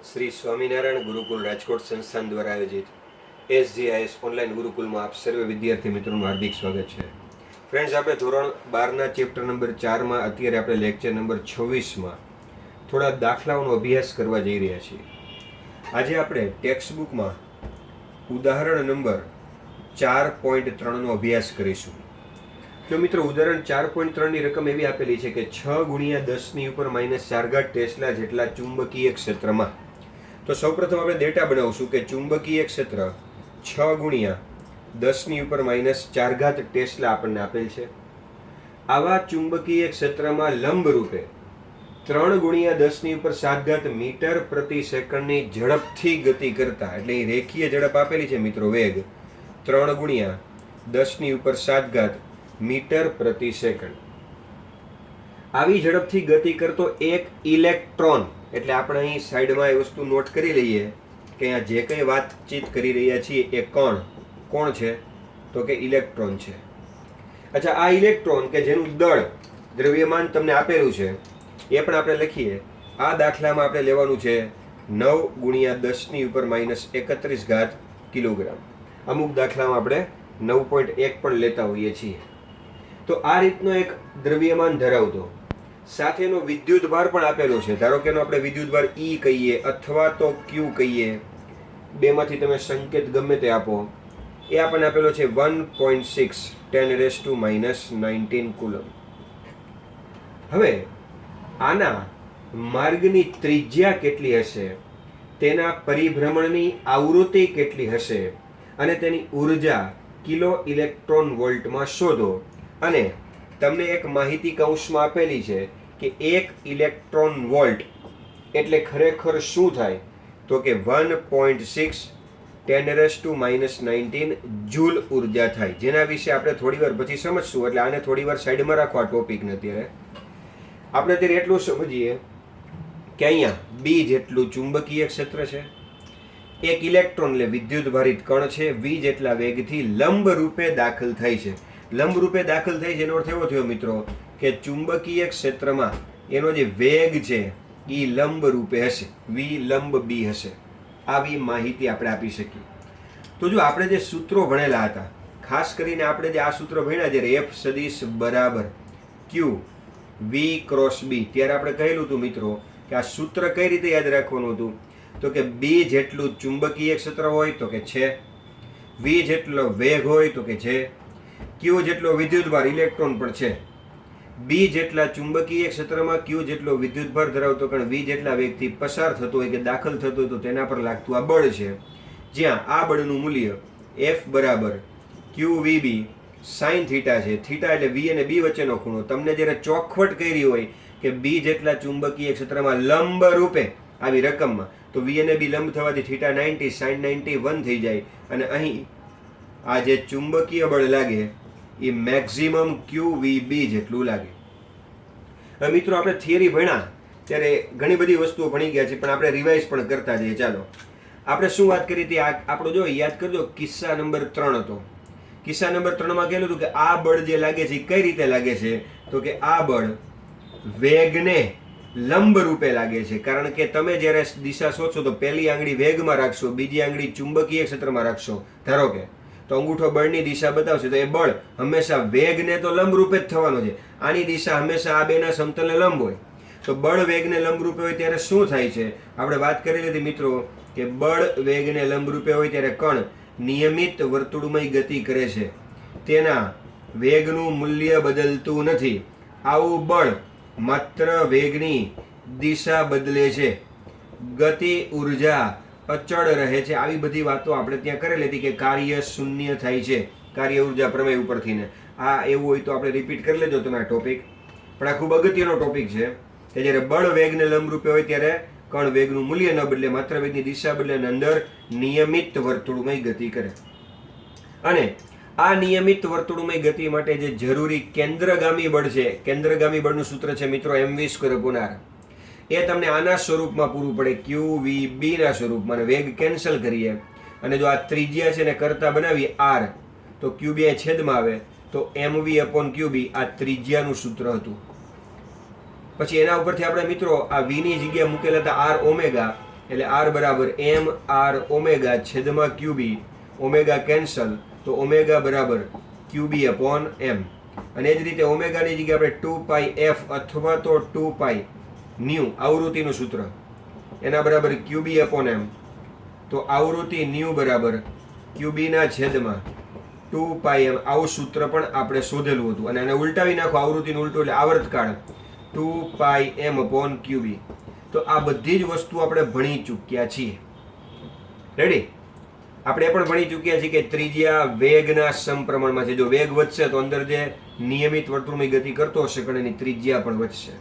શ્રી સ્વામિનારાયણ ગુરુકુલ રાજકોટ સંસ્થાન દ્વારા આયોજિત SGIS ઓનલાઈન ગુરુકુલમાં આપ સર્વે વિદ્યાર્થી મિત્રોનું હાર્દિક સ્વાગત છે. ફ્રેન્ડ્સ, આપણે ધોરણ 12ના ચેપ્ટર નંબર 4માં અત્યારે આપણે લેક્ચર નંબર 26માં થોડા દાખલાઓનો અભ્યાસ કરવા જઈ રહ્યા છીએ. આજે આપણે ટેક્સ્ટ બુકમાં ઉદાહરણ નંબર 4.3નો અભ્યાસ કરીશું. જો મિત્રો, ઉદાહરણ 4.3ની રકમ એવી આપેલી છે કે 6 × 10 ઉપર -4 ટેસ્લા જેટલા ચુંબકીય ક્ષેત્રમાં. તો સૌપ્રથમ આપણે ડેટા બનાવશું કે ચુંબકીય ક્ષેત્ર 6 × 10 ઉપર -4 ટેસ્લા આપણને આપેલ છે. આવા ચુંબકીય ક્ષેત્રમાં લંબ રૂપે 3 × 10 ઉપર 7 મીટર પ્રતિ સેકન્ડની ઝડપથી ગતિ કરતા, એટલે રેખીય ઝડપ આપેલી છે મિત્રો, વેગ 3 × 10 ઉપર 7 મીટર પ્રતિ સેકન્ડ. આવી ઝડપથી ગતિ કરતો એક ઇલેક્ટ્રોન, એટલે આપણે અહીં સાઈડમાં એ વસ્તુ નોટ કરી લઈએ કે આ જે કંઈ વાતચીત કરી રહ્યા છીએ એ કોણ છે? તો કે ઇલેક્ટ્રોન છે. અચ્છા, આ ઇલેક્ટ્રોન કે જેનું દળ દ્રવ્યમાન તમને આપેલું છે એ પણ આપણે લખીએ. આ દાખલામાં આપણે લેવાનું છે 9 × 10 ઉપર -31 કિલોગ્રામ. અમુક દાખલામાં આપણે 9.1 પણ લેતા હોઈએ છીએ. તો આ રીતનો એક દ્રવ્યમાન ધરાવતો સાથેનો વિદ્યુત ભાર પણ આપેલો છે. ધારો કે એનો આપણે વિદ્યુત ભાર E કહીએ અથવા તો Q કહીએ, બેમાંથી તમે સંકેત ગમે તે આપો. એ આપણને આપેલો છે 1.6 × 10⁻19 કુલમ. હવે આના માર્ગની ત્રિજ્યા કેટલી હશે, તેના પરિભ્રમણની આવૃત્તિ કેટલી હશે અને તેની ઉર્જા કિલો ઇલેક્ટ્રોન વોલ્ટમાં શોધો. અને તમને એક માહિતી કૌંસમાં આપેલી છે કે 1 ઇલેક્ટ્રોન વોલ્ટ એટલે ખરેખર શું થાય? તો કે 1.6 × 10⁻19 જૂલ ઉર્જા થાય, જેના વિશે આપણે થોડી વાર પછી સમજશું. એટલે આને થોડી વાર સાઈડમાં રાખો, આ ટોપિકને. અત્યારે આપણે અત્યારે એટલું સમજીએ કે અહીંયા B જેટલું ચુંબકીય ક્ષેત્ર છે, એક ઇલેક્ટ્રોન એટલે વિદ્યુત ભારિત કણ છે, V જેટલા વેગથી લંબ રૂપે દાખલ થાય છે. લંબ રૂપે દાખલ થાય છે એનો અર્થ એવો થયો મિત્રો કે ચુંબકીય ક્ષેત્રમાં એનો જે વેગ છે એ લંબ રૂપે હશે, V લંબ B હશે. આવી માહિતી આપણે આપી શકીએ. તો જો આપણે જે સૂત્રો ભણેલા હતા, ખાસ કરીને આપણે જે આ સૂત્ર ભણ્યા જ્યારે F સદિશ બરાબર Q V × B, ત્યારે આપણે કહેલું હતું મિત્રો કે આ સૂત્ર કઈ રીતે યાદ રાખવાનું હતું? તો કે B જેટલું ચુંબકીય ક્ષેત્ર હોય તો કે છે, V જેટલો વેગ હોય તો કે છે, Q જેટલો વિદ્યુતભાર ઇલેક્ટ્રોન પણ છે. B જેટલા ચુંબકીય ક્ષેત્રમાં Q જેટલો વિદ્યુતભાર ધરાવતો કણ V જેટલા વેગથી પસાર થતો હોય કે દાખલ થતો હોય તો તેના પર લાગતું આ બળ છે. જ્યાં આ બળનું મૂલ્ય F બરાબર QVB sin θ છે. θ એટલે V અને B વચ્ચેનો ખૂણો. તમને જ્યારે ચોખવટ કરી હોય કે B જેટલા ચુંબકીય ક્ષેત્રમાં લંબ રૂપે આવી રકમમાં, તો V અને B લંબ થવાથી θ 90 sin 90 1 થઈ જાય. અને અહીં આ જે ચુંબકીય બળ લાગે એ મેક્સિમમ QVB જેટલું લાગે. હવે મિત્રો, આપણે થિયરી ભણ્યા ત્યારે ઘણી બધી વસ્તુઓ ભણી ગયા છે, પણ આપણે રિવાઇઝ પણ કરતા જઈએ. ચાલો, આપણે શું વાત કરી હતી? આપણો જો યાદ કરજો, કિસ્સા નંબર 3 હતો. કિસ્સા નંબર 3માં કહેલું હતું કે આ બળ જે લાગે છે એ કઈ રીતે લાગે છે? તો કે આ બળ વેગને લંબ રૂપે લાગે છે. કારણ કે તમે જ્યારે દિશા શોધશો તો પહેલી આંગળી વેગમાં રાખશો, બીજી આંગળી ચુંબકીય ક્ષેત્રમાં રાખશો. ધારો કે તો અંગૂઠો બળની દિશા બતાવશે, તો એ બળ હંમેશા વેગને તો લંબ રૂપે જ થવાનો છે. આની દિશા હંમેશા આ બેના સમતલને લંબ હોય. તો બળ વેગને લંબ રૂપે હોય ત્યારે શું થાય છે? આપણે વાત કરી લીધી મિત્રો કે બળ વેગને લંબ રૂપે હોય ત્યારે કણ નિયમિત વર્તુળમય ગતિ કરે છે, તેના વેગનું મૂલ્ય બદલતું નથી. આવું બળ માત્ર વેગની દિશા બદલે છે, ગતિ ઉર્જા અચળ રહે છે. આવી બધી વાતો આપણે ત્યાં કરેલી હતી કે કાર્ય શૂન્ય થાય છે, કાર્ય ઉર્જા પ્રમેય ઉપરથી ને. આ એવું હોય તો આપણે રિપીટ કરી લેજો તમે આ ટોપિક. પણ આ ખૂબ અગત્યનો ટોપિક છે કે જ્યારે બળ વેગને લંબ રૂપે હોય ત્યારે કણ વેગનું મૂલ્ય ન બદલે, માત્ર વેગની દિશા બદલે અને અંદર નિયમિત વર્તુળમય ગતિ કરે. અને આ નિયમિત વર્તુળમય ગતિ માટે જે જરૂરી કેન્દ્રગામી બળ છે, કેન્દ્રગામી બળનું સૂત્ર છે મિત્રો mv²/r. એ તમને આના સ્વરૂપમાં પૂરું પડે, QVB ના સ્વરૂપમાં. વેગ કેન્સલ કરીએ અને જો આ ત્રિજ્યા છે ને કરતા બનાવીએ R, તો QB છેદમાં આવે, તો mv/QB આ ત્રિજ્યાનું સૂત્ર હતું. પછી એના ઉપરથી આપણે મિત્રો આ v ની જગ્યાએ મૂકેલા હતા r ઓમેગા, એટલે આર બરાબર એમ આર ઓમેગા છેદમાં ક્યુબી, ઓમેગા કેન્સલ તો ઓમેગા બરાબર ક્યુબી અપોન એમ. અને એ જ રીતે ઓમેગાની જગ્યાએ આપણે 2 પાઈ એફ અથવા તો 2 પાઈ ન્યુ આવૃત્તિનું સૂત્ર એના બરાબર ક્યુબી અપોન એમ. તો આવૃત્તિ ન્યુ બરાબર ક્યુબીના છેદમાં 2 પાઈ એમ, આવું સૂત્ર પણ આપણે શોધેલું હતું. અને આને ઉલટાવી નાખો, આવૃત્તિનું ઉલટું એટલે આવર્તકાળ 2 પાઈ એમ અપોન ક્યુબી. તો આ બધી જ વસ્તુ આપણે ભણી ચૂક્યા છીએ. રેડી? આપણે પણ ભણી ચૂક્યા છીએ કે ત્રિજ્યા વેગના સમપ્રમાણમાં છે. જો વેગ વધશે તો અંદર જે નિયમિત વર્તુળની ગતિ કરતો હશે પણ એની ત્રિજ્યા પણ વધશે.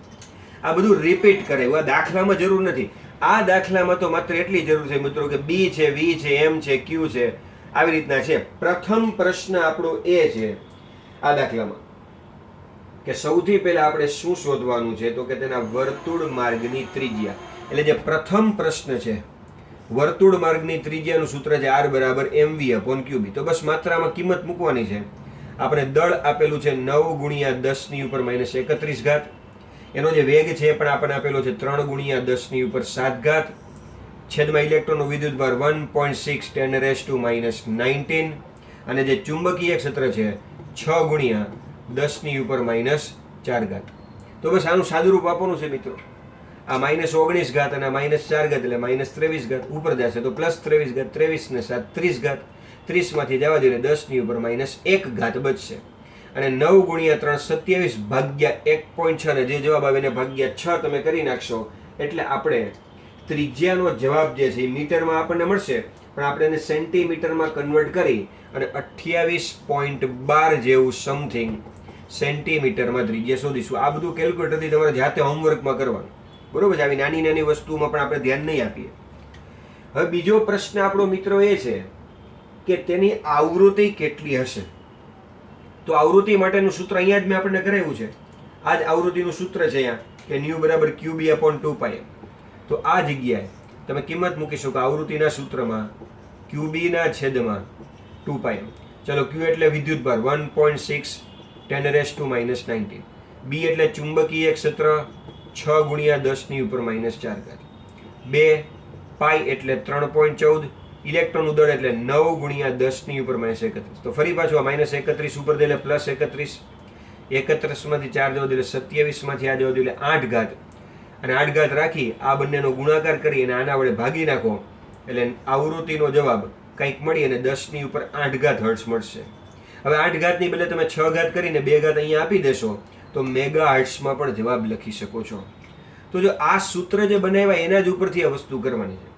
આ બધું રિપીટ કરાયું. આ દાખલામાં જરૂર નથી. આ દાખલામાં તો માત્ર એટલી જરૂર છે મિત્રો કે બી છે, વી છે, એમ છે, ક્યુ છે, આવી રીતના છે. પ્રથમ પ્રશ્ન આપણો એ છે આ દાખલામાં કે સૌથી પહેલા આપણે શું શોધવાનું છે, તો કે તેના વર્તુળ માર્ગની ત્રિજ્યા. એટલે જે પ્રથમ પ્રશ્ન છે, વર્તુળ માર્ગની ત્રિજ્યાનું સૂત્ર છે આર બરાબર mv અપોન ક્યુબી. તો બસ માત્ર આમાં કિંમત મૂકવાની છે. આપણે દળ આપેલું છે 9 ગુણ્યા 10 ની ઉપર માઇનસ 31 ઘાત. એનો જે વેગ છે પણ આપણને આપેલો છે 3 ગુણ્યા 10 ની ઉપર 7 ઘાત. છેદમાં ઇલેક્ટ્રોનનો વિદ્યુતભાર 1.6 10 રેઝ ટુ માઇનસ 19. અને જે ચુંબકીય ક્ષેત્ર છે 6 ગુણ્યા 10 ની ઉપર માઇનસ 4 ઘાત. તો બસ આનું સાદુરૂપ આપવાનું છે મિત્રો. આ માઇનસ 19 ઘાત અને માઇનસ 4 ઘાત એટલે માઇનસ 23 ઘાત. ઉપર જશે તો પ્લસ 23 ઘાત. 23 ને 7 30 ઘાત. 30 માંથી જવા દઈએ 10 ની ઉપર માઇનસ 1 ઘાત બચશે. અને 9 ગુણ્યા 3 27 ભાગ્યા 1.6 ને જે જવાબ આવે એને ભાગ્યા 6 તમે કરી નાખશો એટલે આપણે ત્રિજ્યાનો જવાબ જે છે એ મીટરમાં આપણને મળશે, પણ આપણે એને સેન્ટીમીટરમાં કન્વર્ટ કરી અને 28.12 જેવું સમથિંગ સેન્ટીમીટરમાં ત્રિજ્યા શોધીશું. આ બધું કેલ્ક્યુલેટરથી તમારે જાતે હોમવર્કમાં કરવાનું. બરોબર છે? આવી નાની નાની વસ્તુમાં પણ આપણે ધ્યાન નહીં આપીએ. હવે બીજો પ્રશ્ન આપણો મિત્રો એ છે કે તેની આવૃત્તિ કેટલી હશે. તો આવૃત્તિ માટેનું સૂત્ર અહીંયા જ મેં આપણને કરાવ્યું છે. આ જ આવૃત્તિનું સૂત્ર છે અહીંયા કે ન્યુ બરાબર ક્યુબી અપોન 2 પાઈ. તો આ જગ્યાએ તમે કિંમત મૂકીશું કે આવૃત્તિના સૂત્રમાં ક્યુબીના છેદમાં 2 પાઈ. ચલો, ક્યુ એટલે વિદ્યુતભાર 1.6 10 રેઝ ટુ માઇનસ 19. બી એટલે ચુંબકીય ક્ષેત્ર 6 ગુણ્યા 10 ની ઉપર માઇનસ 4 ઘાત. 2 પાઈ એટલે 3.14. ઇલેક્ટ્રોનનું દળ એટલે 9 ગુણ્યા 10 ની ઉપર માઇનસ 31. તો ફરી પાછું આ માઇનસ 31 ઉપર દે એટલે પ્લસ 31. 31 માંથી 4 જવા દે એટલે 27 માંથી આ જવા દે એટલે 8 ઘાત. અને 8 ઘાત રાખી આ બંનેનો ગુણાકાર કરી અને આના વડે ભાગી નાખો એટલે આવૃત્તિનો જવાબ કંઈક મળી અને 10 ની ઉપર 8 ઘાત હર્ટ્ઝ મળશે. હવે 8 ઘાતની બદલે તમે 6 ઘાત કરીને 2 ઘાત અહીંયા આપી દેશો તો મેગા હર્ટ્ઝમાં પણ જવાબ લખી શકો છો. તો જો આ સૂત્ર જે બનાવ્યા એના જ ઉપરથી આ વસ્તુ કરવાની છે.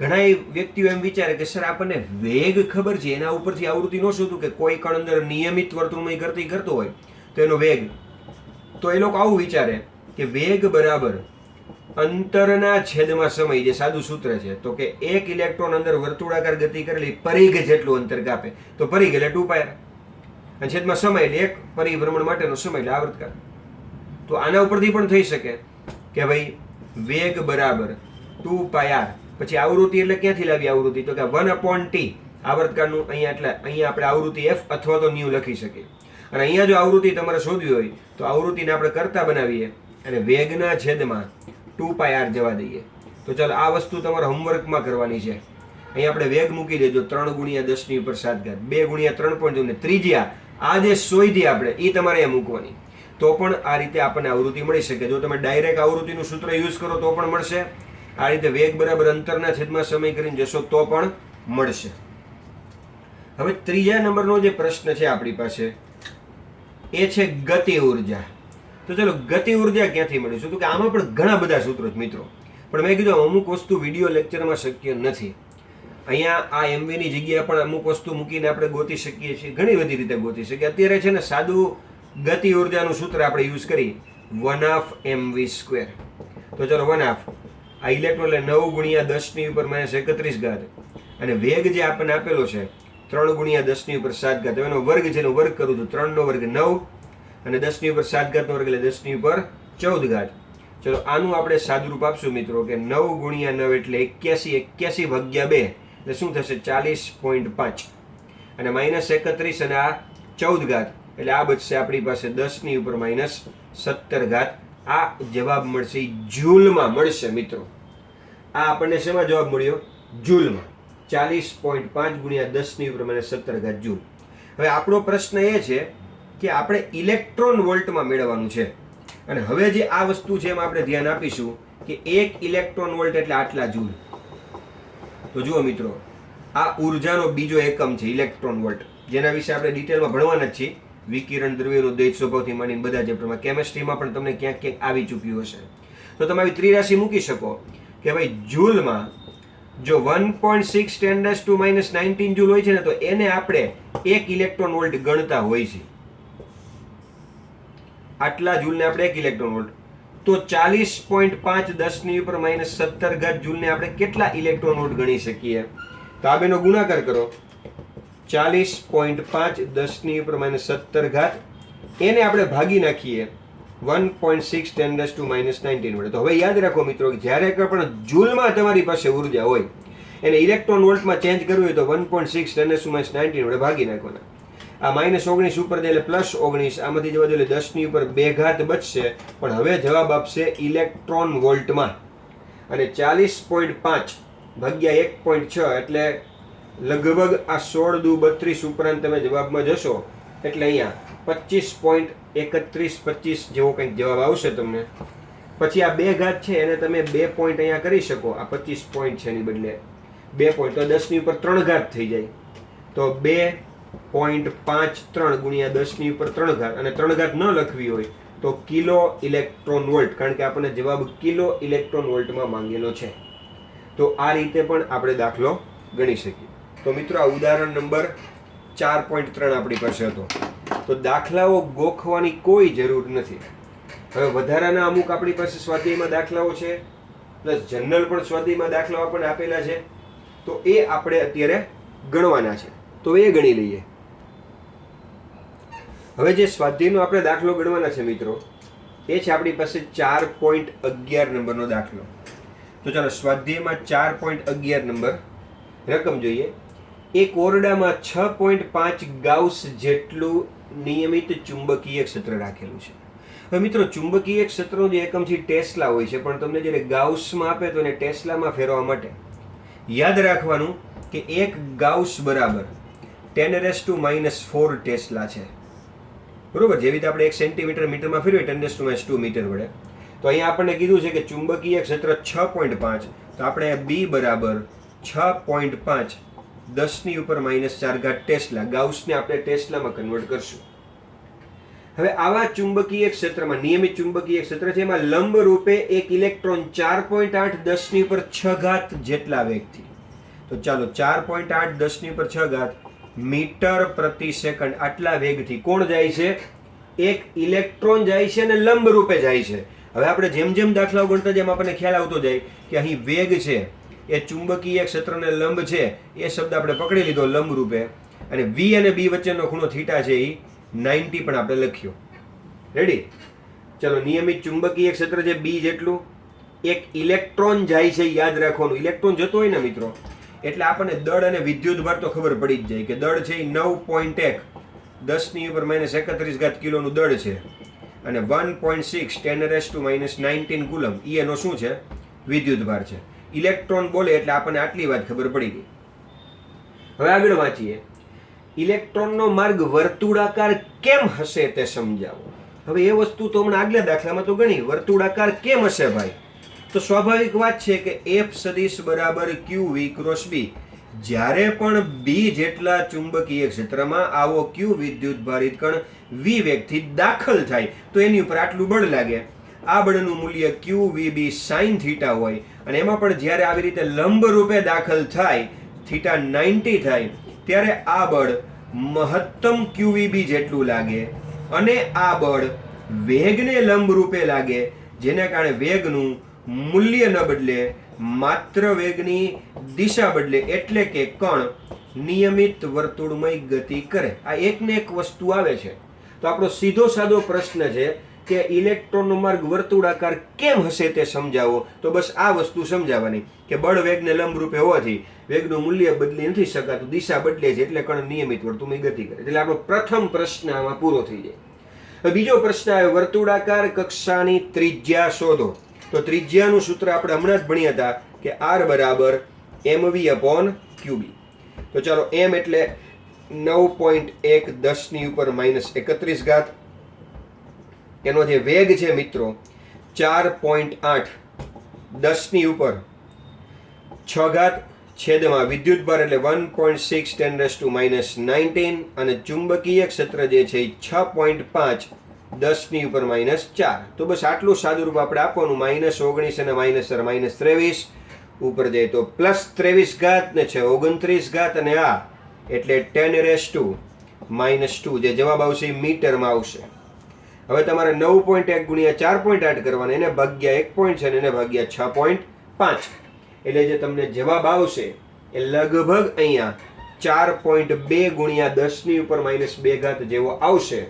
ઘણા વ્યક્તિઓ એમ વિચારે કે સર આપણને વેગ ખબર છે, એના ઉપરથી આવૃત્તિ ન શોધું કે કોઈ કણ અંદર નિયમિત વર્તુળમાં ગતિ કરતો હોય તો એનો વેગ. તો એ લોકો આવું વિચારે કે વેગ બરાબર અંતરના છેદમાં સમય, જે સાદું સૂત્ર છે. તો કે એક ઇલેક્ટ્રોન અંદર વર્તુળાકાર ગતિ કરેલી પરિઘ જેટલું અંતર કાપે તો પરિઘ એટલે 2 પાઈ અને છેદમાં સમય એટલે એક પરિભ્રમણ માટેનો સમય એટલે આવર્તકાળ. તો આના ઉપરથી પણ થઈ શકે કે ભાઈ વેગ બરાબર 2 પાઈ આર. પછી આવૃત્તિ એટલે ક્યાંથી લાવી આવૃત્તિ? તો કે 1/t આવર્તકાળનું. અહીંયા એટલે અહીંયા આપણે આવૃત્તિ f અથવા તો ન્યુ લખી શકીએ. અને અહીંયા જો આવૃત્તિ તમારે શોધવી હોય તો આવૃત્તિને આપણે કરતા બનાવીએ અને વેગના છેદમાં 2 પાઈ આર જવા દઈએ. તો ચાલો આ વસ્તુ તમારે હોમવર્કમાં કરવાની છે. અહીંયા આપણે વેગ મૂકી દેજો 3 ગુણ્યા 10 ની ઉપર 7 ઘાત. 2 ગુણ્યા 3.2 ને ત્રિજ્યા આ જે શોધી આપણે એ તમારે અહીંયા મૂકવાની. તો પણ આ રીતે આપણને આવૃત્તિ મળી શકે. જો તમે ડાયરેક્ટ આવૃત્તિનું સૂત્ર યુઝ કરો તો પણ મળશે. આ રીતે વેગ બરાબર અંતરના છેદમાં સમય કરીને જશો તો પણ મળશે. હવે ત્રીજા નંબરનો જે પ્રશ્ન છે આપણી પાસે એ છે ગતિ ઉર્જા. તો ચલો, ગતિ ઉર્જા ક્યાંથી મળીશું? તો કે આમાં પણ ઘણા બધા સૂત્રો છે મિત્રો, પણ મેં કીધું અમુક વસ્તુ વિડીયો લેક્ચરમાં શક્ય નથી. અહીંયા આ એમવીની જગ્યાએ પણ અમુક વસ્તુ મૂકીને આપણે ગોતી શકીએ છીએ, ઘણી બધી રીતે ગોતી શકીએ. અત્યારે છે ને સાદું ગતિ ઉર્જાનું સૂત્ર આપણે યુઝ કરી 1/mv². તો ચલો 1/2 આ ઇલેક્ટ્રોન એટલે 9 ગુણ્યા 10 ની ઉપર માઇનસ 31 ઘાત અને વેગ જે આપણને આપેલો છે 3 ગુણ્યા 10 ની ઉપર 7 ઘાત. એનો વર્ગ છે એનો વર્ગ કરું છું. 3 નો વર્ગ 9 અને 10 ની ઉપર 7 ઘાત નો વર્ગ એટલે 10 ની ઉપર 14 ઘાત. ચલો આનું આપણે સાદુરૂપ આપશું મિત્રો કે 9 ગુણ્યા 9 એટલે 81. 81 ભાગ્યા 2 એટલે શું થશે? 40.5 અને માઇનસ 31 અને આ 14 ઘાત એટલે આ બચશે આપણી પાસે 10 ની ઉપર માઇનસ 17 ઘાત. આ જવાબ મળશે જૂલમાં મળશે મિત્રો. આ આપણને શેમાં જવાબ મળ્યો? જૂલમાં. 40.5 ગુણ્યા 10⁻17 જૂલ. હવે આપણો પ્રશ્ન એ છે કે આપણે ઇલેક્ટ્રોન વોલ્ટમાં મેળવવાનું છે. અને હવે જે આ વસ્તુ છે એમાં આપણે ધ્યાન આપીશું કે 1 ઇલેક્ટ્રોન વોલ્ટ એટલે આટલા જૂલ. તો જુઓ મિત્રો, આ ઉર્જાનો બીજો એકમ છે ઇલેક્ટ્રોન વોલ્ટ, જેના વિશે આપણે ડિટેલમાં ભણવાના જ છીએ. વિકિરણ દ્રવ્યનો દૈત સ્વભાવથી માંડીને બધા ચેપ્ટરમાં, કેમેસ્ટ્રીમાં પણ તમને ક્યાંક ક્યાંક આવી ચૂક્યું હશે. તો તમે આવી ત્રિરાશિ મૂકી શકો કે ભાઈ જૂલમાં જો 1.6 × 10⁻19 જૂલ હોય છે ને, તો એને આપણે 1 ઇલેક્ટ્રોન વોલ્ટ ગણતા હોય છે. આટલા જૂલને આપણે 1 ઇલેક્ટ્રોન વોલ્ટ, તો 40.5 10⁻17 જૂલને આપણે કેટલા ઇલેક્ટ્રોન વોલ્ટ ગણી શકીએ? તો આ બેનો ગુણાકાર કરો, 40.5 10⁻17 એને આપણે ભાગી નાખીએ 1.6 10⁻19 વડે. તો હવે યાદ રાખો મિત્રો કે જ્યારે પણ જૂલમાં તમારી પાસે ઉર્જા હોય એને ઇલેક્ટ્રોન વોલ્ટમાં ચેન્જ કરવી હોય તો 1.6 10⁻19 વડે ભાગી નાખવાના. આ -19 ઉપર જાય એટલે +19, આમાંથી જવા દો એટલે 10⁻2 બચશે. પણ હવે જવાબ આપશે ઇલેક્ટ્રોન વોલ્ટમાં. અને 40.5 ભાગ્યા 1.6 એટલે લગભગ આ 16 દુ 32 ઉપરાંત તમે જવાબમાં જશો એટલે અહીંયા 25.3125 જેવો કંઈક જવાબ આવશે તમને. પછી આ 2 છે એને તમે 2 પોઈન્ટ અહીંયા કરી શકો. આ 25 પોઈન્ટ છે એની બદલે 2 પોઈન્ટ, તો 10⁻³ થઈ જાય. તો 2.53 ગુણ્યા 10⁻³ અને 3 ન લખવી હોય તો કિલો ઇલેક્ટ્રોન વોલ્ટ, કારણ કે આપણને જવાબ કિલો ઇલેક્ટ્રોન વોલ્ટમાં માંગેલો છે. તો આ રીતે પણ આપણે દાખલો ગણી શકીએ. તો મિત્રો, આ ઉદાહરણ નંબર 4.3 આપણી પાસે હતો. તો દાખલાઓ ગોખવાની કોઈ જરૂર નથી. હવે વધારાના અમુક આપણી પાસે સ્વાધ્યાયમાં દાખલાઓ છે, પ્લસ જનરલ પણ સ્વાધ્યાયમાં દાખલાઓ આપણને આપેલા છે. તો એ આપણે અત્યારે ગણવાના છે, તો એ ગણી લઈએ. હવે જે સ્વાધ્યાયનો આપણે દાખલો ગણવાના છે મિત્રો, એ છે આપણી પાસે 4.11 નંબરનો દાખલો. તો ચાલો સ્વાધ્યાયમાં 4.11 નંબર રકમ જોઈએ. એક ઓરડામાં 6.5 ગાઉસ જેટલું નિયમિત ચુંબકીય ક્ષેત્ર રાખેલું છે. હવે મિત્રો, ચુંબકીય ક્ષેત્રનો જે એકમ છે ટેસ્લા હોય છે, પણ તમને જ્યારે ગાઉસમાં આપે તો એને ટેસ્લામાં ફેરવવા માટે યાદ રાખવાનું કે 1 ગાઉસ બરાબર 10⁻⁻4 ટેસ્લા છે. બરોબર? જેવી રીતે આપણે 1 સેન્ટીમીટર મીટરમાં ફેરવીએ 10⁻²મીટર વડે. તો અહીંયા આપણને કીધું છે કે ચુંબકીય ક્ષેત્ર 6.5, તો આપણે B બરાબર 6.5 10⁻⁻4 ટેસ્લા, ગાઉસને આપણે ટેસ્લામાં કન્વર્ટ કરશું. હવે આવા ચુંબકીય ક્ષેત્રમાં, નિયમિત ચુંબકીય ક્ષેત્ર છે, એમાં લંબ રૂપે એક ઇલેક્ટ્રોન 4.8 10⁻6 જેટલા વેગથી, તો ચાલો 4.8 10⁻6 મીટર પ્રતિ સેકન્ડ આટલા વેગથી કોણ જાય છે? એક ઇલેક્ટ્રોન જાય છે અને લંબ રૂપે જાય છે. હવે આપણે જેમ જેમ દાખલાઓ ગણતા જેમ આપણને ખ્યાલ આવતો જાય કે અહીં વેગ છે એ ચુંબકીય ક્ષેત્રને લંબ છે, એ શબ્દ આપણે પકડી લીધો લંબ રૂપે. અને V અને B વચ્ચેનો ખૂણો થીટા છે એ 90 પણ આપણે લખ્યો. રેડી? ચલો, નિયમિત ચુંબકીય ક્ષેત્ર છે B જેટલું, એક ઇલેક્ટ્રોન જાય છે, યાદ રાખવાનું. ઇલેક્ટ્રોન જતો હોય ને મિત્રો એટલે આપણને દળ અને વિદ્યુતભાર તો ખબર પડી જ જાય કે દળ છે એ 9.1 10⁻31 કિલોનું દળ છે અને 1.6 10⁻⁻19 કુલમ એનો શું છે? વિદ્યુતભાર છે. ઇલેક્ટ્રોન બોલે એટલે આપણને આટલી વાત ખબર પડી ગઈ. હવે આગળ વાંચીએ. ઇલેક્ટ્રોનનો માર્ગ વર્તુળાકાર કેમ હશે તે સમજાવો. હવે એ વસ્તુ તો હમણાં આગલા દાખલામાં તો ગણી, વર્તુળાકાર કેમ હશે ભાઈ? તો સ્વાભાવિક વાત છે કે F સદિશ બરાબર QV ક્રોસ B. જ્યારે પણ B જેટલા ચુંબકીય ક્ષેત્રમાં આવો Q વિદ્યુતભારિત કણ V વેગથી દાખલ થાય તો એની ઉપર આટલું બળ લાગે. આ બળનું મૂલ્ય QVB sin થીટા હોય અને એમાં પણ જ્યારે આવી રીતે લંબ રૂપે દાખલ થાય, થીટા 90 થાય, ત્યારે આ બળ મહત્તમ QVB જેટલું લાગે અને આ બળ વેગને લંબ રૂપે લાગે, જેને કારણે વેગનું મૂલ્ય ન બદલે, માત્ર વેગની દિશા બદલે, એટલે કે કણ નિયમિત વર્તુળમય ગતિ કરે. આ એકને એક વસ્તુ આવે છે. તો આપણો સીધો સાદો પ્રશ્ન છે કે ઇલેક્ટ્રોનનો માર્ગ વર્તુળાકાર કેમ હશે તે સમજાવો. તો બસ આ વસ્તુ સમજાવવાની કે બળ વેગને લંબ રૂપે હોવાથી વેગનું મૂલ્ય બદલી નથી શકાતું, દિશા બદલે છે એટલે કણ નિયમિત વર્તુળમય ગતિ કરે. એટલે આપણો પ્રથમ પ્રશ્ન આમાં પૂરો થઈ જાય. હવે બીજો પ્રશ્ન આવે, વર્તુળાકાર કક્ષાની ત્રિજ્યા શોધો. તો ત્રિજ્યાનું સૂત્ર આપણે હમણાં જ ભણ્યા હતા કે R બરાબર mv/qb. તો ચાલો m એટલે 9.1 10 ની ઉપર -31 ઘાત. એનો જે વેગ છે મિત્રો 4.8 10 ની ઉપર 6 ઘાત છેદમાં વિદ્યુતભાર એટલે 1.6 10⁻⁻19 અને ચુંબકીય ક્ષેત્ર જે છે એ 6.5 10 ની ઉપર -4. તો બસ આટલું સાદુરૂપ આપણે આપવાનું. -19 અને -4 -23 ઉપર જાય તો +23 ઘાત ને છે 29 ઘાત અને આ એટલે 10⁻2 જે જવાબ આવશે એ મીટરમાં આવશે. હવે તમારે 9.1 ગુણ્યા 4.8 કરવાના, એને ભાગ્યા 1 પોઈન્ટ છે ને એને ભાગ્યા 6.5 એટલે જે તમને જવાબ આવશે એ લગભગ અહીંયા 4.2 ગુણ્યા 10 ની ઉપર -2 ઘાત જેવો આવશે.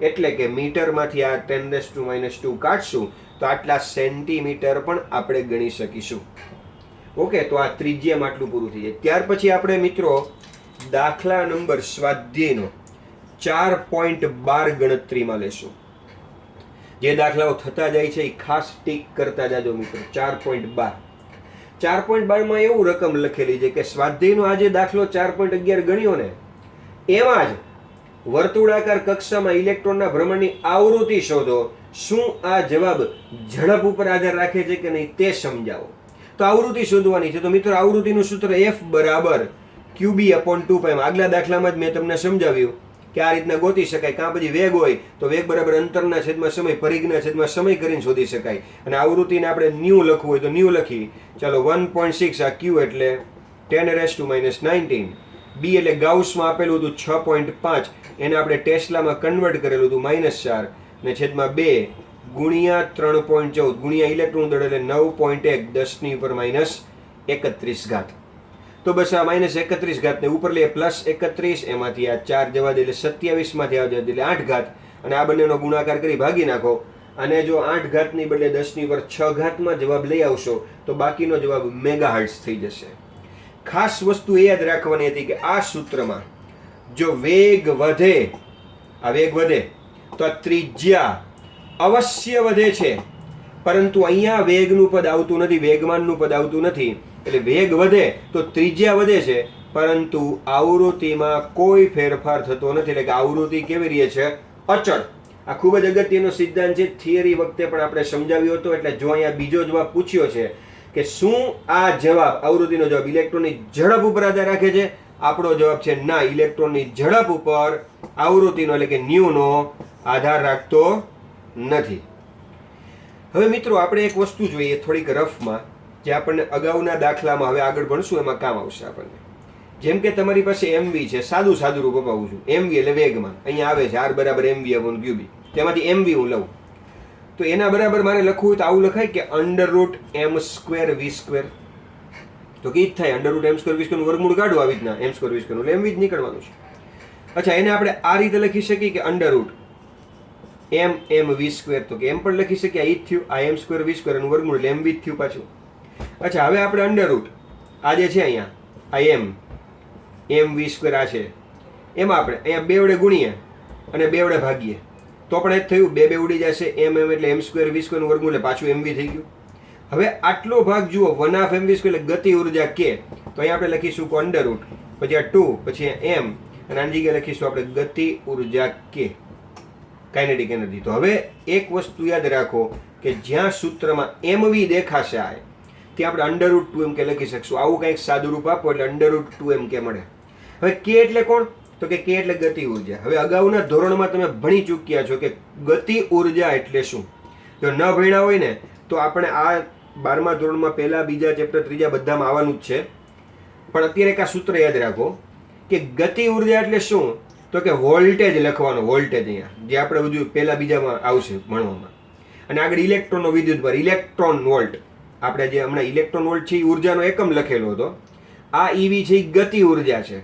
એટલે કે મીટરમાંથી આ 10⁻2 કાઢશું તો આટલા સેન્ટીમીટર પણ આપણે ગણી શકીશું. ઓકે, તો આ ત્રિજ્યામાં આટલું પૂરું થઈ જાય. ત્યાર પછી આપણે મિત્રો દાખલા નંબર સ્વાધ્યાયનો 4.12 ગણતરીમાં લેશું. જે દાખલાઓ થતા જાય છે એ ખાસ ટીક કરતા જાજો મિત્રો. 4.12 માં એવું રકમ લખેલી છે કે સ્વાધ્યાયનો આ જે દાખલો 4.11 ગણ્યો ને એમાં જ વર્તુળાકાર કક્ષામાં ઇલેક્ટ્રોનના ભ્રમણની આવૃત્તિ શોધો. શું આ જવાબ ઝડપ ઉપર આધાર રાખે છે કે નહીં તે સમજાવો. તો આવૃત્તિ શોધવાની છે. તો મિત્રો આવૃત્તિનું સૂત્ર F બરાબર qb/2π. આગલા દાખલામાં જ મેં તમને સમજાવ્યું કે આ રીતના ગોતી શકાય. કાં પછી વેગ હોય તો વેગ બરાબર અંતરના છેદમાં સમય, પરિઘના છેદમાં સમય કરીને શોધી શકાય. અને આવૃત્તિને આપણે ન્યુ લખવું હોય તો ન્યુ લખી. ચાલો 1.6 આ q એટલે 10⁻⁻19. b એટલે ગાઉસમાં આપેલું હતું 6.5, એને આપણે ટેસ્લામાં કન્વર્ટ કરેલું હતું -4 ને છેદમાં 2 ગુણ્યા 3.14 ગુણ્યા ઇલેક્ટ્રોન દળ એટલે 9.1 10 ની ઉપર -31 ઘાત. તો બસ આ -31 ઘાત ને ઉપર લઈએ +31, એમાંથી આ 4 જવા દે એટલે 27 માંથી આવજે એટલે 8 ઘાત. અને આ બંનેનો ગુણાકાર કરી ભાગી નાખો. અને જો 8 ઘાત ની બદલે 10 ની ઉપર 6 ઘાતમાં જવાબ લઈ આવશો તો બાકીનો જવાબ મેગાહર્ટ્ઝ થઈ જશે. ખાસ વસ્તુ એ યાદ રાખવાની હતી કે આ સૂત્રમાં જો વેગ વધે, આ વેગ વધે તો આ ત્રિજ્યા અવશ્ય વધે છે, પરંતુ અહીંયા વેગનું પદ આવતું નથી, વેગમાનનું પદ આવતું નથી. એટલે વેગ વધે તો ત્રિજ્યા વધે છે, પરંતુ આવૃત્તિમાં કોઈ ફેરફાર થતો નથી. એટલે કે આવૃત્તિ કેવી રહે છે? અચળ. આ ખૂબ જ અગત્યનો સિદ્ધાંત છે. થિયરી વખતે પણ આપણે સમજાવ્યો હતો. એટલે જો અહીંયા બીજો જવાબ પૂછ્યો છે કે શું આ જવાબ આવૃત્તિનો જવાબ ઇલેક્ટ્રોનની ઝડપ ઉપર આધાર રાખે છે? આપણો જવાબ છે ના, ઇલેક્ટ્રોનની ઝડપ ઉપર આવૃત્તિનો એટલે કે ન્યુનો આધાર રાખતો નથી. હવે મિત્રો આપણે એક વસ્તુ જોઈએ થોડીક રફમાં, જે આપણને અગાઉના દાખલામાં હવે આગળ ભણશું એમાં કામ આવશે આપણને. જેમ કે તમારી પાસે mv છે, સાદું રૂપ અપાવું છું. mv એટલે વેગમાન અહીંયા આવે છે R બરાબર mv/qb. તેમાંથી mv હું લઉં તો એના બરાબર મારે લખવું હોય તો આવું લખાય કે √m²v². તો કઈ થાય √m²v² નું વર્ગમૂળ કાઢો આવી રીતના m²v² એટલે mv જ નીકળવાનું છે. અચ્છા, એને આપણે આ રીતે લખી શકીએ કે √mmv². તો કે m પણ લખી શકીએ, આ ઈ થયું, આ m²v² નું વર્ગમૂળ એટલે mv જ થયું પાછું. અચ્છા, હવે આપણે √ આ જે છે અહીંયા આ mv² આ છે, એમાં આપણે અહીંયા 2 વડે ગુણીએ અને 2 વડે ભાગીએ તો પણ એ જ થયું. 2 ઉડી જશે. એટલે m²v² નું વર્ગમૂળ એટલે પાછું mv થઈ ગયું. હવે આટલો ભાગ જુઓ 1/2 mv² એટલે ગતિ ઉર્જા k. તો અહીંયા આપણે લખીશું √ પછી આ 2 પછી m અને આની જગ્યાએ લખીશું આપણે ગતિ ઉર્જા k, કાઇનેટિક એનર્જી. તો હવે એક વસ્તુ યાદ રાખો કે જ્યાં સૂત્રમાં mv દેખાશે આ ત્યાં આપણે √2m કે લખી શકશું. આવું કંઈક સાદું રૂપ આપો એટલે √2m કે મળે. હવે k એટલે કોણ? તો કે k એટલે ગતિ ઉર્જા. હવે અગાઉના ધોરણમાં તમે ભણી ચૂક્યા છો કે ગતિ ઉર્જા એટલે શું. જો ન ભણ્યા હોય ને તો આપણે આ 12મા ધોરણમાં પહેલા, બીજા ચેપ્ટર, ત્રીજા બધામાં આવવાનું જ છે. પણ અત્યારે એક આ સૂત્ર યાદ રાખો કે ગતિ ઉર્જા એટલે શું? તો કે વોલ્ટેજ લખવાનો. વોલ્ટેજ અહીંયા જે આપણે બધું પહેલા બીજામાં આવશે ભણવામાં. અને આગળ ઇલેક્ટ્રોનનો વિદ્યુતભાર, ઇલેક્ટ્રોન વોલ્ટ. આપણે જે હમણાં ઇલેક્ટ્રોન વોલ્ટ છે એ ઉર્જાનો એકમ લખેલો હતો. આ ઈવી છે એ ગતિ ઉર્જા છે.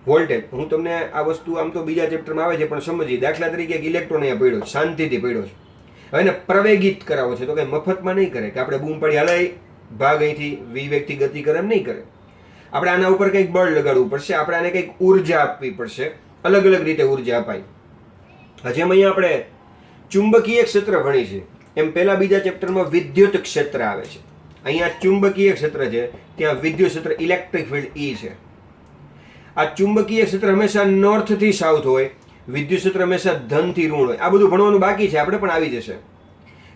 વોલ્ટેજ હું તમને આ વસ્તુ આમ તો બીજા ચેપ્ટરમાં આવે છે પણ સમજીએ. દાખલા તરીકે એક ઇલેક્ટ્રોન અહીંયા પડ્યો છે, શાંતિથી પડ્યો છે. હવે એને પ્રવેગિત કરાવો છે તો કંઈ મફતમાં નહીં કરે કે આપણે બૂમ પાડી હલાય ભાગ અહીંથી વિવેકથી ગતિ કરે એમ નહીં કરે. આપણે આના ઉપર કંઈક બળ લગાડવું પડશે, આપણે આને કંઈક ઉર્જા આપવી પડશે. અલગ અલગ રીતે ઉર્જા અપાય. જેમ અહીંયા આપણે ચુંબકીય ક્ષેત્ર ભણી છે એમ પહેલા બીજા ચેપ્ટરમાં વિદ્યુત ક્ષેત્ર આવે છે. અહીંયા ચુંબકીય ક્ષેત્ર છે, ત્યાં વિદ્યુત ક્ષેત્ર ઇલેક્ટ્રિક ફિલ્ડ E છે. આ ચુંબકીય ક્ષેત્ર હંમેશા નોર્થથી સાઉથ હોય, વિદ્યુત ક્ષેત્ર હંમેશા ધનથી ઋણ હોય. આ બધું ભણવાનું બાકી છે, આપણે પણ આવી જશે.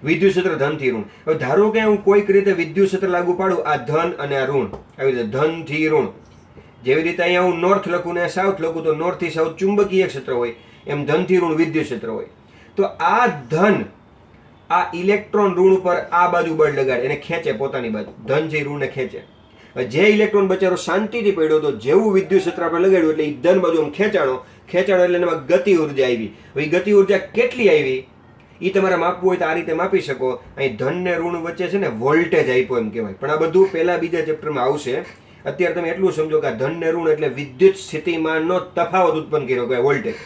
વિદ્યુત ક્ષેત્ર ધનથી ઋણ. હવે ધારો કે હું કોઈક રીતે વિદ્યુત ક્ષેત્ર લાગુ પાડું, આ ધન અને આ ઋણ, આવી રીતે ધનથી ઋણ. જેવી રીતે અહીંયા હું નોર્થ લખું ને સાઉથ લખું તો નોર્થથી સાઉથ ચુંબકીય ક્ષેત્ર હોય, એમ ધનથી ઋણ વિદ્યુત ક્ષેત્ર હોય. તો આ ધન આ ઇલેક્ટ્રોન ઋણ ઉપર આ બાજુ બળ લગાડે, એને ખેંચે પોતાની બાજુ, ધનથી ઋણને ખેંચે. જે ઇલેક્ટ્રોન બચારો શાંતિથી પડ્યો તો જેવું વિદ્યુત ક્ષેત્ર આપણે લગાડ્યું એટલે એ ધન બાજુ આમ ખેંચાણો એટલે એમાં ગતિ ઉર્જા આવી. હવે ગતિ ઉર્જા કેટલી આવી એ તમારે માપવું હોય તો આ રીતે માપી શકો. અહીં ધન ને ઋણ વચ્ચે છે ને વોલ્ટેજ આપ્યો એમ કહેવાય, પણ આ બધું પહેલા બીજા ચેપ્ટરમાં આવશે. અત્યારે તમે એટલું સમજો કે આ ધન ને ઋણ એટલે વિદ્યુત સ્થિતિમાનનો તફાવત ઉત્પન્ન કર્યો કે વોલ્ટેજ.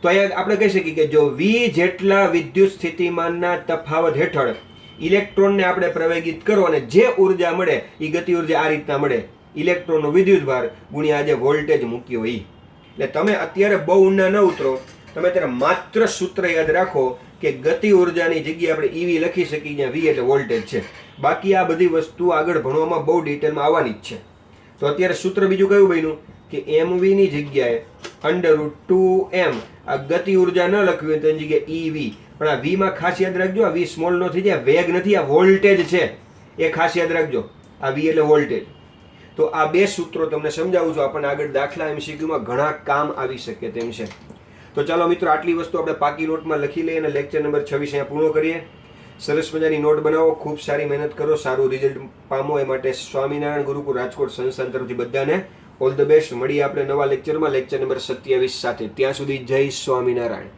તો અહીંયા આપણે કહી શકીએ કે જો V જેટલા વિદ્યુત સ્થિતિમાનના તફાવત હેઠળ ઇલેક્ટ્રોનને આપણે પ્રવેગિત કરો અને જે ઉર્જા મળે એ ગતિ ઉર્જા આ રીતના મળે, ઇલેક્ટ્રોનનો વિદ્યુત ભાર ગુણ્યા જે વોલ્ટેજ મૂક્યો એ. એટલે તમે અત્યારે બહુ ઊંડા ન ઉતરો, તમે અત્યારે માત્ર સૂત્ર યાદ રાખો કે ગતિ ઉર્જાની જગ્યાએ આપણે EV લખી શકીએ, જ્યાં V એટલે વોલ્ટેજ છે. બાકી આ બધી વસ્તુ આગળ ભણવામાં બહુ ડિટેલમાં આવવાની જ છે. તો અત્યારે સૂત્ર બીજું કયું બન્યું કે mv ની જગ્યાએ √2m, આ ગતિ ઉર્જા ન લખવી હોય તેની જગ્યાએ EV. પણ આ V માં ખાસ યાદ રાખજો, આ V સ્મોલ નો થઈ જાય, વેગ નથી, આ વોલ્ટેજ છે, એ ખાસ યાદ રાખજો. આ V એટલે વોલ્ટેજ. તો આ બે સૂત્રો તમને સમજાવું છું, આપણને આગળ દાખલા MCQમાં ઘણા કામ આવી શકે તેમ છે. તો ચાલો મિત્રો, આટલી વસ્તુ આપણે પાકી નોટમાં લખી લઈએ અને લેક્ચર નંબર 26 અહીંયા પૂર્ણ કરીએ. સરસ મજાની નોટ બનાવો, ખૂબ સારી મહેનત કરો, સારું રિઝલ્ટ પામો. એ માટે સ્વામિનારાયણ ગુરુકુળ રાજકોટ સંસ્થાન તરફથી બધાને ઓલ ધ બેસ્ટ. મળીએ આપણે નવા લેક્ચરમાં, લેક્ચર નંબર 27 સાથે. ત્યાં સુધી જય સ્વામિનારાયણ.